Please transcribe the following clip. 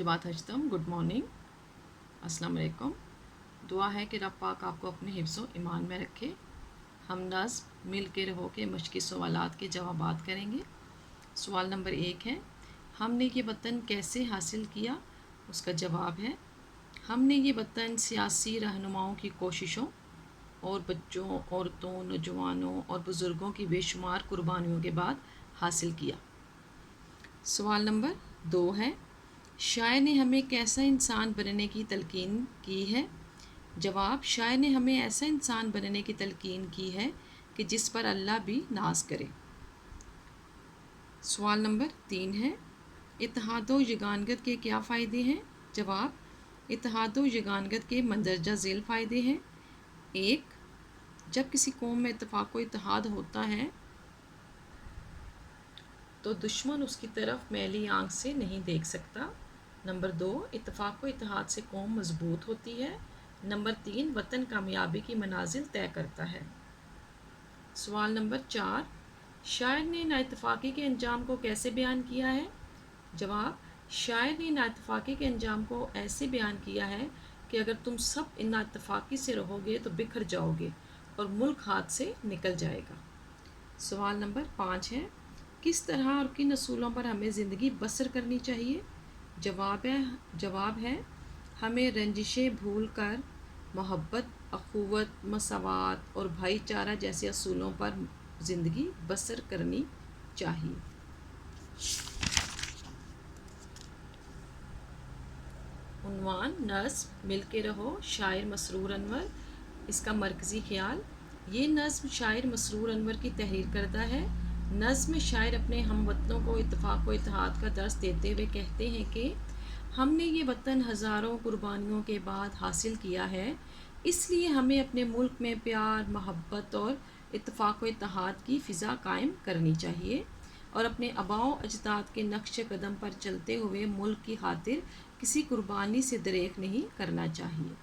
जमात हजतम good morning, अस्सलाम वालेकुम। दुआ है कि रब पाक आपको अपने हिफ्ज़ो ईमान में रखे। हम नज़्म मिल के रहो के मश्की सवालात के जवाबात करेंगे। सवाल नंबर 1 है, हमने ये वतन कैसे हासिल किया? उसका जवाब है, हमने ये वतन सियासी रहनुमाओं की कोशिशों और बच्चों, औरतों, नौजवानों और बुज़ुर्गों की बेशुमार कुर्बानियों के बाद हासिल किया। सवाल नंबर 2 है, शायर ने हमें कैसा इंसान बनने की तलकीन की है? जवाब, शायर ने हमें ऐसा इंसान बनने की तलकीन की है कि जिस पर अल्लाह भी नाज करे। सवाल नंबर 3 है, इत्तेहादो यगानगत के क्या फ़ायदे हैं? जवाब, इत्तेहादो यगानगत के मंदरजा झेल फ़ायदे हैं। 1, जब किसी कौम में इत्तेफाक व इत्तेहाद होता है तो दुश्मन उसकी तरफ मैली आंख से नहीं देख सकता। नंबर 2, इत्तेफाक व इत्तेहाद से कौम मजबूत होती है। नंबर 3, वतन कामयाबी की मनाजिल तय करता है। सवाल नंबर 4, शायर ने नाइत्तेफाकी के अंजाम को कैसे बयान किया है? जवाब, शायर ने नाइत्तेफाकी के अंजाम को ऐसे बयान किया है कि अगर तुम सब इन नाइत्तेफाकी से रहोगे तो बिखर जाओगे और मुल्क हाथ से निकल जाएगा। सवाल नंबर 5 है, किस तरह और किन असूलों पर हमें ज़िंदगी बसर करनी चाहिए? जवाब है हमें रंजिशें भूल कर मोहब्बत, अखुवत, मसावात और भाईचारा जैसे असूलों पर ज़िंदगी बसर करनी चाहिए। उन्वान, नज़्म मिल के रहो, शायर मसरूर अनवर। इसका मरकज़ी ख्याल, ये नज़्म शायर मसरूर अनवर की तहरीर करदा है। नज़्म में शायर अपने हमवतनों को इत्तेफाक व इत्तेहाद का दर्स देते हुए कहते हैं कि हमने ये वतन हज़ारों कुर्बानियों के बाद हासिल किया है, इसलिए हमें अपने मुल्क में प्यार, मोहब्बत और इत्तेफाक व इत्तेहाद की फ़िज़ा कायम करनी चाहिए और अपने आबाओ अजदाद के नक्श कदम पर चलते हुए मुल्क की खातिर किसी कुर्बानी से दरेक नहीं करना चाहिए।